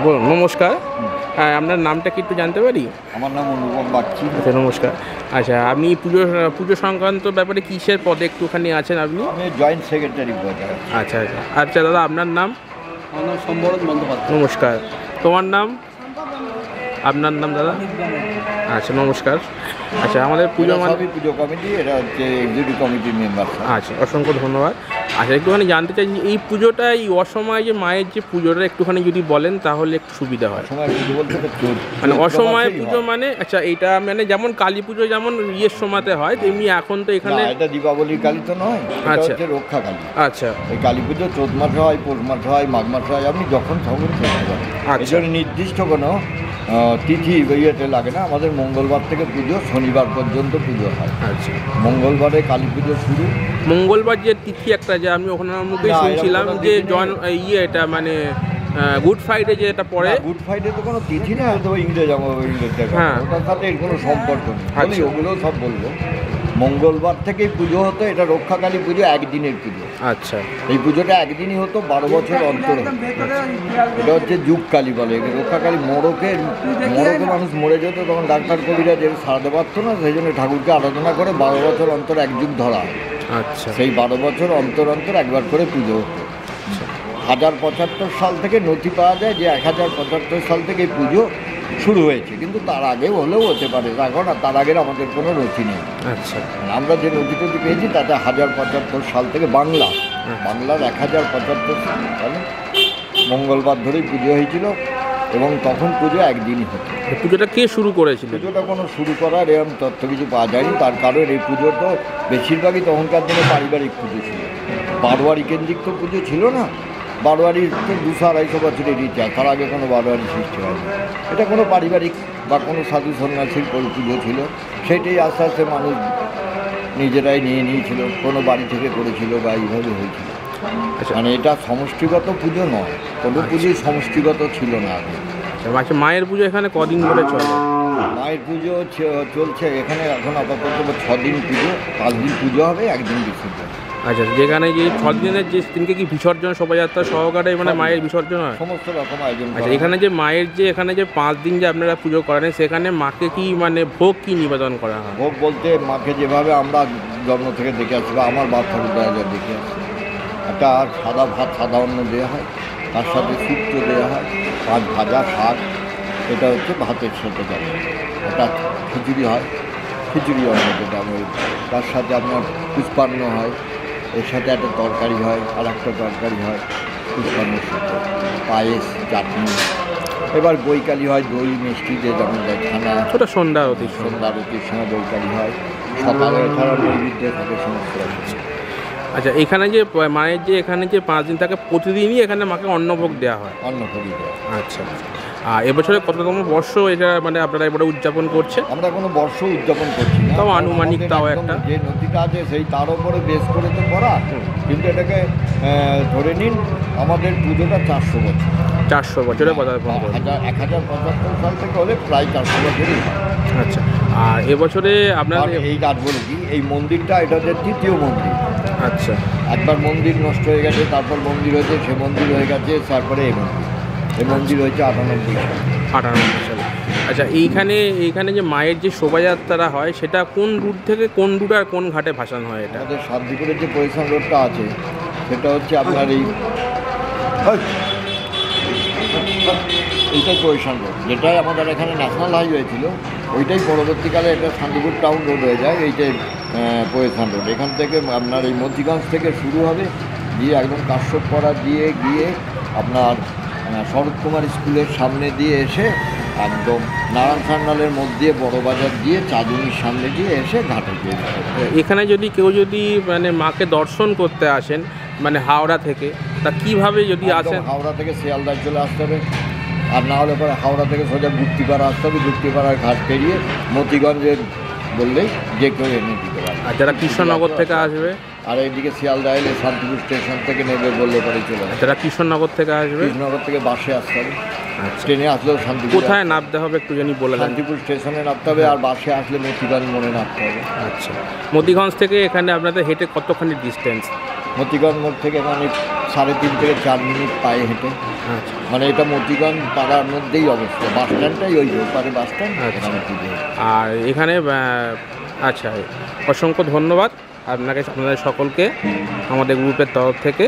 বলুন। নমস্কার। হ্যাঁ, আপনার নামটা কি একটু জানতে পারি? আমার নাম অনুপম বাগচি। আচ্ছা, নমস্কার। আচ্ছা, আপনি পুজো সংক্রান্ত ব্যাপারে কিসের পদে একটুখানি আছেন আপনি? আমি জয়েন্ট সেক্রেটারি পদে আছি। আচ্ছা আচ্ছা আচ্ছা, দাদা আপনার নাম? আমার নাম সম্বরণ বন্দ্যোপাধ্যায়। নমস্কার। তোমার নাম? আপনার নাম দাদা? আচ্ছা, নমস্কার। আচ্ছা, আমাদের পুজো পুজো কমিটি, এটা হচ্ছে এক্সিকিউটিভ কমিটির মেম্বার। আচ্ছা, অসংখ্য ধন্যবাদ। আচ্ছা, একটুখানি জানতে চাই যে এই পুজোটা, এই অসময়ে যে মায়ের যে পুজোটা একটুখানি যদি বলেন তাহলে একটু সুবিধা হয়। অসময় পুজো বলতে মানে অসময়ে পুজো মানে, আচ্ছা, এইটা মানে যেমন কালী পুজো যেমন ইয়ের সময়তে হয় তেমনি এখন তো এখানে এটা দীপাবলির কালী তো নয়, আচ্ছা, হচ্ছে রক্ষা কালী। আচ্ছা, এই কালী পুজো চৈত মাসে হয়, পৌষ মাসে হয়, মাঘ মাসে হয়, আপনি যখন তখন করতে পারেন। এই জন্য নির্দিষ্ট কোনো তিথি ইয়েতে লাগে না। আমাদের মঙ্গলবার থেকে পুজো, শনিবার পর্যন্ত পুজো হয়। আচ্ছা, মঙ্গলবারে কালী পুজো শুরু। মঙ্গলবার যে তিথি একটা, যে আমি ওখানে মুখে শুনছিলাম যে এটা মানে গুড ফ্রাইডে যে এটা পড়ে। গুড ফ্রাইডে তো কোনো তিথি না, হয়তো ইংরেজদের, হ্যাঁ, ওটার সাথে এর কোনো সম্পর্ক নেই। ওগুলো সব বলবো। মঙ্গলবার থেকেই পুজো হতো। এটা রক্ষাকালী পুজো, একদিনের পুজো। আচ্ছা, এই পুজোটা একদিনই হতো, 12 বছর অন্তর। এটা হচ্ছে যুগকালী বলে। রক্ষাকালী মোড়কে মানুষ মরে যেত, তখন ডাক্তার কবিরা যে সারাতে পারতো না, সেই জন্য ঠাকুরকে আরাধনা করে 12 বছর অন্তর এক যুগ ধরা। আচ্ছা, সেই 12 বছর অন্তর অন্তর একবার করে পুজো হতো। 1075 সাল থেকে নথি পাওয়া যায় যে 1075 সাল থেকে এই পুজো শুরু হয়েছে, কিন্তু তার আগেও হলেও হতে পারে। এখন তার আগের আমাদের কোনো নথি নেই। আচ্ছা, আমরা যে নথি টথি পেয়েছি তাতে 1075 সাল থেকে বাংলার 1075 সালে মঙ্গলবার ধরেই পুজো হয়েছিল, এবং তখন পুজো একদিনই হতো। পুজোটা কে শুরু করেছিল? পুজোটা কোনো শুরু করার এরকম তথ্য কিছু পাওয়া যায়নি। তার কারণ এই পুজো তো বেশিরভাগই তখনকার দিনে পারিবারিক পুজো ছিল। বারোয়ারি কেন্দ্রিক তো পুজো ছিল না। বারোয়ারির তো 200-250 বছরের ইতিহাস, তার আগে কোনো বারোয়ারি সৃষ্টি হয়নি। এটা কোনো পারিবারিক বা কোনো সাধু সন্ন্যাসীর পুজো ছিল। সেটাই আস্তে আস্তে মানুষ নিজেরাই নিয়ে নিয়েছিল, কোনো বাড়ি থেকে করেছিল বা এইভাবে হয়েছিল। মানে এটা সমষ্টিগত পুজো নয়, কোনো পুজোই সমষ্টিগত ছিল না আগে। আচ্ছা, মায়ের পুজো এখানে কদিন ধরে চলে? মায়ের পুজো চলছে এখানে এখন আপাতত 6 দিন পুজো। 5 দিন পুজো হবে, 1 দিন বিসর্জন। আচ্ছা, যেখানে যে 6 দিনের যে দিনকে কি বিসর্জন শোভাযাত্রা সহকারে মানে মায়ের বিসর্জন হয়? সমস্ত রকম আয়োজন। আচ্ছা, এখানে যে মায়ের যে এখানে যে 5 দিন যে আপনারা পুজো করেন, সেখানে মাকে কি মানে ভোগ কি নিবেদন করা হয়? ভোগ বলতে মাকে যেভাবে আমরা জন্ম থেকে দেখে আসছি বা আমার বাপ ঠাকুরদা দেখে আসছি, একটা সাদা ভাত, সাদা অন্ন দেওয়া হয়, তার সাথে শুক্তো দেওয়া হয়, 5 ভাজা শাক, এটা হচ্ছে ভাতের সাথে যাবে। একটা খিচুড়ি হয়, খিচুড়ি অন্ন যেটা তার সাথে আপনার পুষ্পান্ন হয়, এর সাথে একটা তরকারি হয়, আর একটা তরকারি হয় পুষ্পান্নের সাথে, পায়েস, চাটনি। এবার বৈকালি হয়, দই মিষ্টি যে যেমন ছানা। ওটা সন্ধ্যা আরতির সময় বৈকালি হয়। সকালে এছাড়া নৈবেদ্য থাকে সমস্ত রকম। আচ্ছা, এখানে যে মায়ের যে এখানে যে 5 দিন থাকে, প্রতিদিনই এখানে মাকে অন্নভোগ দেওয়া হয়? অন্নভোগ দেওয়া। আচ্ছা, আর এবছরে কততম বর্ষ এটা মানে আপনারা এবারে উদযাপন করছে? আমরা কোনো বর্ষ উদযাপন করছি না, তাও আনুমানিক, তাও একটা যে নদীটা আছে সেই তার উপরে বেশ করে তো করা। কিন্তু এটাকে ধরে নিন, আমাদের পুজোটা 400 বছর। 400 বছরের পদার্পণ করে 1075 সাল থেকে হলে প্রায় 400 বছরই হয়। আচ্ছা, আর এবছরে আপনার এই কাজ বলে কি, এই মন্দিরটা এটা হচ্ছে 3য় মন্দির। আচ্ছা, একবার মন্দির নষ্ট হয়ে গেছে, তারপর মন্দির হয়েছে, সে মন্দির হয়ে গেছে, তারপরে এই মন্দির হয়েছে 98 সালে। আচ্ছা, এইখানে যে মায়ের যে শোভাযাত্রা হয় সেটা কোন রুট থেকে কোন রুট আর কোন ঘাটে ভাসানো হয়? এটা আমাদের শান্তিপুরের যে পরিশ্রম রোডটা আছে সেটা হচ্ছে আপনার এইটাই পরিশ্রম রোড, যেটাই আমাদের এখানে ন্যাশনাল হাইওয়ে ছিল, ওইটাই পরবর্তীকালে একটা শান্তিপুর টাউন রোড হয়ে যায়। এইটাই পরিশ্রম রোড। এখান থেকে আপনার এই মধ্যিগঞ্জ থেকে শুরু হবে, দিয়ে একদম কাশ্যপপাড়া দিয়ে গিয়ে আপনার শরৎ কুমার স্কুলের সামনে দিয়ে এসে একদম নারায়ণ সান্যালের মধ্যে বড় বাজার দিয়ে চাঁদুনির সামনে দিয়ে এসে ঘাটে গিয়ে যাবে। এখানে যদি কেউ মানে মাকে দর্শন করতে আসেন মানে হাওড়া থেকে, তা কিভাবে যদি আসেন? হাওড়া থেকে শিয়ালদায় চলে আসতে হবে, আর না হলে পরে হাওড়া থেকে সোজা গুপ্তিপাড়া আসতে হবে। গুপ্তিপাড়ার ঘাট পেরিয়ে মতিগঞ্জের বললেই যে কেউ এনে দিতে পারে। আর যারা কৃষ্ণনগর থেকে আসবে, আর এইদিকে শিয়ালদা এলে শান্তিপুর স্টেশন থেকে নেবে বললে পরে চলে আসবে। যারা কৃষ্ণনগর থেকে আসবে, কৃষ্ণনগর থেকে বাসে আসতে হবে। আচ্ছা, ট্রেনে আসলেও শান্তিপুর। কোথায় নামতে হবে একটু জানি বলে দেন? শান্তিপুর স্টেশনে নামতে হবে, আর বাসে আসলে মতিগঞ্জ মোড়ে নামতে হবে। আচ্ছা, মতিগঞ্জ থেকে এখানে আপনাদের হেঁটে কতখানি ডিস্টেন্স? মতিগঞ্জ মোড় থেকে মানে 3.5 থেকে 4 মিনিট পায়ে হেঁটে। আচ্ছা মানে এটা মতিগঞ্জ পাড়ার মধ্যেই অবস্থা, বাস স্ট্যান্ডটাই ওই ওপারে বাস স্ট্যান্ড, আচ্ছা। এখানে পুজো হচ্ছে। আর এখানে আচ্ছা অসংখ্য ধন্যবাদ আপনাকে, আপনাদের সকলকে আমাদের গ্রুপের তরফ থেকে।